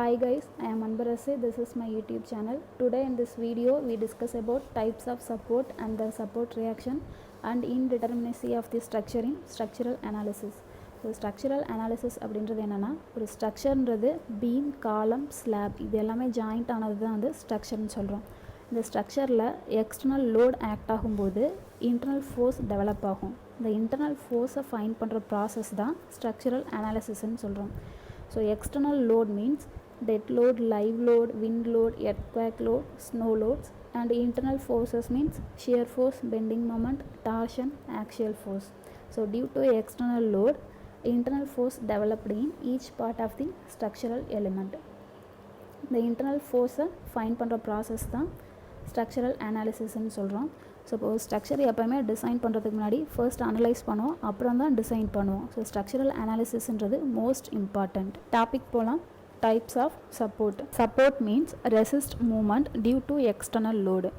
Hi guys, I am Anbarase. This is my YouTube channel. Today in this video we discuss about types of support and the support reaction and indeterminacy of the structure in structural analysis. So structural analysis அப்படின்றது என்னன்னா ஒரு ஸ்ட்ரக்சர்ன்றது beam காலம் slab இது எல்லாமே joint ஆனது தான் வந்து ஸ்ட்ரக்சர்னு சொல்கிறோம். இந்த ஸ்ட்ரக்சரில் எக்ஸ்டர்னல் லோட் ஆக்ட் ஆகும்போது இன்டர்னல் ஃபோர்ஸ் டெவலப் ஆகும். இந்த இன்டர்னல் ஃபோர்ஸை ஃபைண்ட் பண்ணுற ப்ராசஸ் தான் ஸ்ட்ரக்சரல் அனாலிசிஸ்ன்னு சொல்கிறோம். So external load means dead load, live load, wind load, earthquake load, snow loads, and internal forces means shear force, bending moment, torsion, axial force. So due to external load, internal force developed in each part of the structural element. The internal force find பண்ணுற process தான் structural analysis ன்னு சொல்கிறோம். So இப்போ structure எப்போயுமே design பண்ணுறதுக்கு முன்னாடி first analyse பண்ணுவோம், அப்புறம் தான் டிசைன் பண்ணுவோம். ஸோ ஸ்ட்ரக்சரல் அனாலிசிஸ்ன்றது மோஸ்ட் இம்பார்ட்டண்ட் டாபிக். போகலாம். Types of support. Support means resist moment due to external load.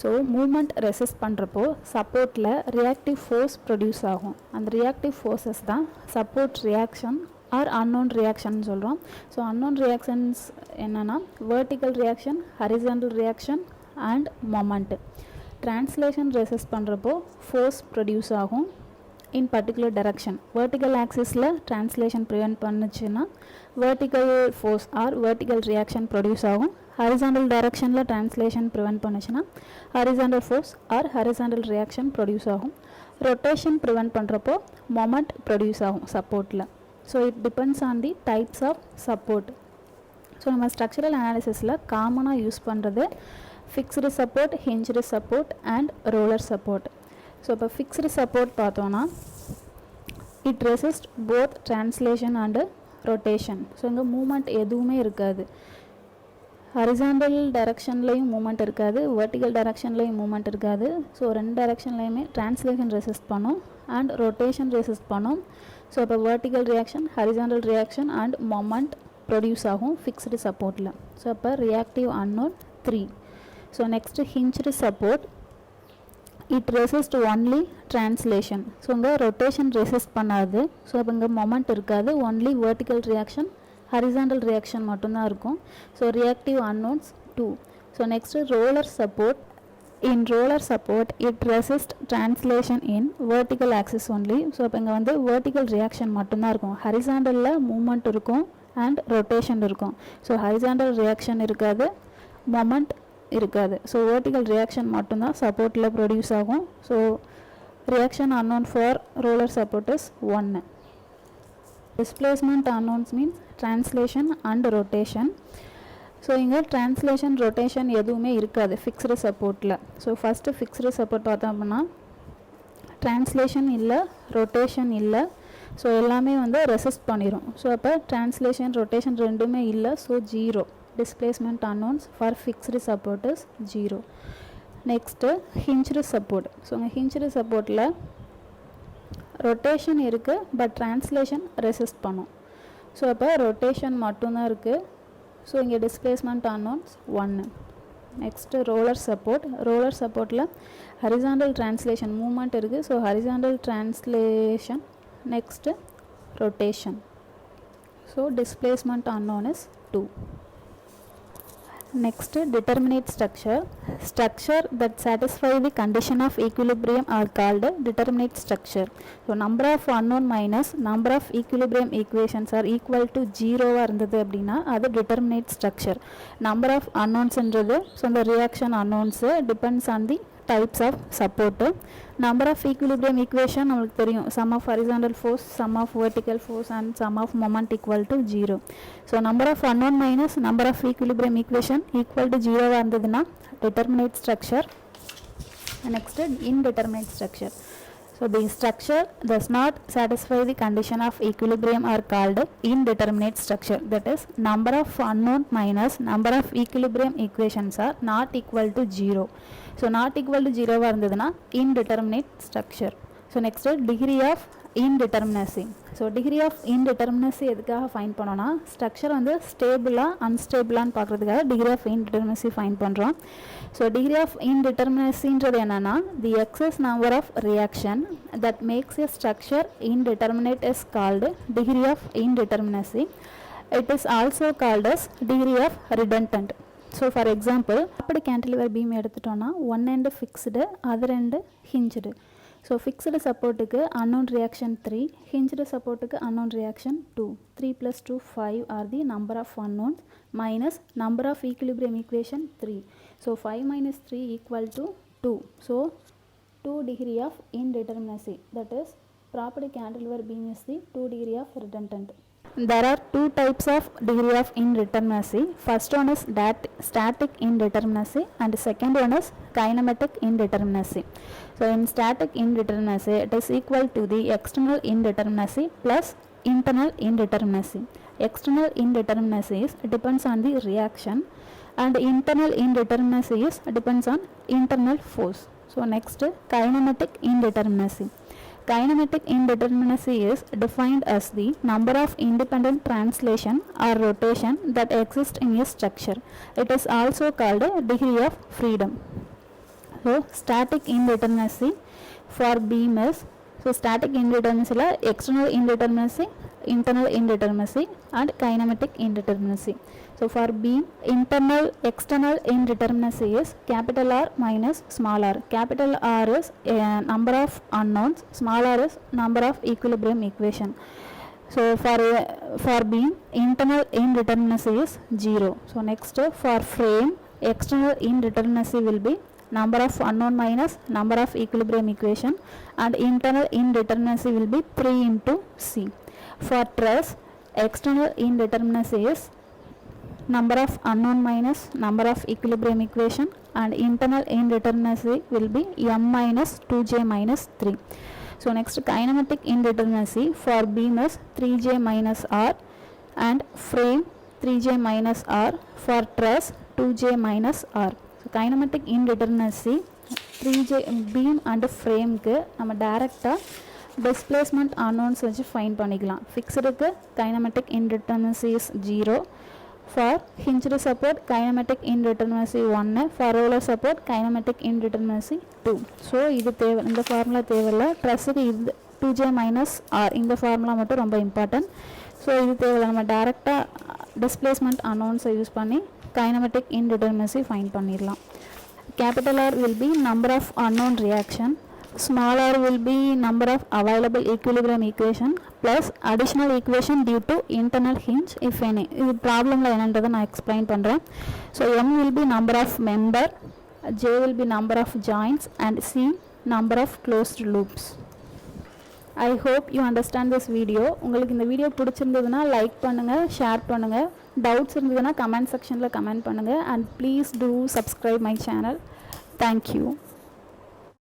So moment resist பண்ணுறப்போ சப்போர்ட்டில் ரியாக்டிவ் ஃபோர்ஸ் ப்ரொடியூஸ் ஆகும். அந்த ரியாக்டிவ் ஃபோர்ஸஸ் தான் support reaction or unknown reaction சொல்கிறோம். ஸோ அன்னோன் ரியாக்ஷன்ஸ் என்னென்னா vertical reaction, horizontal reaction and moment. Translation resist பண்ணுறப்போ force produce ஆகும் in particular direction. Vertical ஆக்சிஸில் ட்ரான்ஸ்லேஷன் ப்ரிவென்ட் பண்ணுச்சுன்னா vertical force or vertical reaction produce ஆகும். Horizontal டைரக்ஷனில் translation prevent பண்ணுச்சுன்னா horizontal force or horizontal reaction produce ஆகும். Rotation prevent பண்ணுறப்போ moment produce ஆகும் சப்போர்ட்டில். So it depends on the types of support. So நம்ம ஸ்ட்ரக்சரல் அனாலிசிஸில் காமனாக யூஸ் பண்ணுறது fixed support, hinged support and roller support. So இப்போ ஃபிக்ஸ்டு சப்போர்ட் பார்த்தோன்னா it resist both translation and rotation. So இங்கே மூமெண்ட் எதுவுமே இருக்காது. ஹரிசாண்டல் டைரக்ஷன்லேயும் மூமெண்ட் இருக்காது, வெர்டிக்கல் டைரக்ஷன்லேயும் மூமெண்ட் இருக்காது. ஸோ ரெண்டு டைரக்ஷன்லேயுமே ட்ரான்ஸ்லேஷன் ரெசிஸ்ட் பண்ணும் அண்ட் ரொட்டேஷன் ரெசிஸ்ட் பண்ணும். ஸோ இப்போ vertical reaction, horizontal reaction and moment produce ஆகும் ஃபிக்ஸ்டு சப்போர்ட்டில். ஸோ இப்போ reactive unknown 3. So next hinged support, it resist only translation. So இங்கே rotation resist பண்ணாது. ஸோ அப்போ இங்கே மொமெண்ட் இருக்காது, only vertical reaction, horizontal reaction மட்டும்தான் இருக்கும். So reactive unknowns 2. So next roller support. In roller support it resist translation in vertical axis only. So அப்போ இங்கே வந்து vertical reaction மட்டும்தான் இருக்கும், ஹரிசாண்டலில் மூமெண்ட் இருக்கும் அண்ட் ரொட்டேஷன் இருக்கும். ஸோ ஹரிசாண்டல் ரியாக்ஷன் இருக்காது, மொமெண்ட் இருக்காது. ஸோ வெர்டிக்கல் ரியாக்ஷன் மட்டும்தான் சப்போர்ட்டில் ப்ரொடியூஸ் ஆகும். So reaction unknown for roller support is 1. Displacement unknowns means translation and rotation. So இங்கே ட்ரான்ஸ்லேஷன் ரொட்டேஷன் எதுவுமே இருக்காது ஃபிக்ஸ்டு சப்போர்ட்டில். ஸோ ஃபஸ்ட்டு ஃபிக்ஸ்டு சப்போர்ட் பார்த்தோம் அப்படின்னா ட்ரான்ஸ்லேஷன் இல்லை, ரொட்டேஷன் இல்லை. ஸோ எல்லாமே வந்து ரெசிஸ்ட் பண்ணிடும். ஸோ அப்போ ட்ரான்ஸ்லேஷன் ரொட்டேஷன் ரெண்டுமே இல்லை. So 0. displacement unknowns for fixed support is 0. next hinged support. So இங்கே hinged supportல ரொட்டேஷன் இருக்குது பட் ட்ரான்ஸ்லேஷன் ரெசிஸ்ட் பண்ணும். ஸோ அப்போ ரொட்டேஷன் மட்டும்தான் இருக்குது. ஸோ இங்கே displacement unknowns 1. Next roller support. Roller சப்போர்ட்டில் ஹரிசாண்டல் ட்ரான்ஸ்லேஷன் மூமெண்ட் இருக்குது. So horizontal translation, next rotation. So displacement unknown is 2. Next determinate structure. Structure that satisfy the condition of equilibrium are called determinate structure. So number of unknown minus number of equilibrium equations are equal to 0 இருந்தது அப்படின்னா அது determinate structure. Number of unknowns என்றது so the reaction unknowns depends on the types of support. Number of equilibrium equation நமக்கு தெரியும், sum of horizontal force, sum of vertical force and sum of moment equal to 0. So number of unknown minus number of equilibrium equation equal to 0 இருந்ததுன்னா determinate structure. Next indeterminate structure. So the structure does not satisfy the condition of equilibrium are called indeterminate structure. That is number of unknown minus number of equilibrium equations are not equal to 0. So not equal to 0 இருந்ததுன்னா indeterminate structure. So next degree of indeterminacy. So degree of indeterminacy எதுக்காக find பண்ணோன்னா structure வந்து ஸ்டேபிளாக அன்ஸ்டேபிளான்னு பார்க்குறதுக்காக degree of indeterminacy find பண்ணுறோம். So degree of இன்டிட்டர்மினசின்றது என்னென்னா the excess number of reaction that makes a structure indeterminate is called degree of indeterminacy. It is also called as degree of redundant. So for example, அப்படி cantilever beam எடுத்துட்டோம்னா one end fixed, other end hinged. So fixed supportக்கு unknown reaction 3, hinged supportக்கு unknown reaction 2. 3 plus 2 5 are the number of unknowns minus number of equilibrium equation 3. So 5 minus 3 equal to 2. So 2 degree of indeterminacy, that is property cantilever beam is the 2 degree of redundant. There are two types of degree of indeterminacy. First one is static indeterminacy and second one is kinematic indeterminacy. So in static indeterminacy, it is equal to the external indeterminacy plus internal indeterminacy. External indeterminacy is depends on the reaction and internal indeterminacy is depends on internal force. So next, kinematic indeterminacy. Kinematic indeterminacy is defined as the number of independent translation or rotation that exist in a structure. It is also called a degree of freedom. So static indeterminacy for beam is, so static indeterminacy la external indeterminacy, internal indeterminacy and kinematic indeterminacy. So for beam, internal external indeterminacy is capital R minus small r. Capital R is number of unknowns, small r is number of equilibrium equation. So for beam, internal indeterminacy is 0. So next, for frame, external indeterminacy will be number of unknown minus number of equilibrium equation and internal indeterminacy will be 3 into C. For truss, external indeterminacy is number of unknown minus number of equilibrium equation and internal indeterminacy will be m minus 2j minus 3. So next, kinematic indeterminacy for beam is 3j minus r and frame 3j minus r, for truss 2j minus r. So kinematic indeterminacy 3j beam and frame க்கு நம்ம டைரக்டா displacement unknowns வச்சு find பண்ணிக்கலாம். ஃபிக்ஸ்டுக்கு kinematic indeterminacy is 0. For hinged support, kinematic indeterminacy 1. For roller support, kinematic indeterminacy 2. So இது தேவை, இந்த formula தேவையில்லை. ட்ரெஸ்ஸுக்கு இது 2j minus r, இந்த ஃபார்முலா மட்டும் ரொம்ப இம்பார்ட்டன்ட். ஸோ இது தேவையில்லை, நம்ம டேரெக்டாக டிஸ்பிளேஸ்மெண்ட் அனௌன்ஸை யூஸ் பண்ணி kinematic indeterminacy ஃபைண்ட் பண்ணிடலாம். Capital R will be number of unknown reaction, small r will be number of available equilibrium equation plus additional equation due to internal hinge if any. இது ப்ராப்ளமில் என்னன்றதை நான் explain பண்ணுறேன். So m will be number of member, j will be number of joints and c number of closed loops. I hope you understand this video. உங்களுக்கு இந்த video பிடிச்சிருந்ததுன்னா like பண்ணுங்கள், share பண்ணுங்கள். Doubts இருந்ததுன்னா கமெண்ட் செக்ஷனில் comment பண்ணுங்கள் and please do subscribe my channel. Thank you.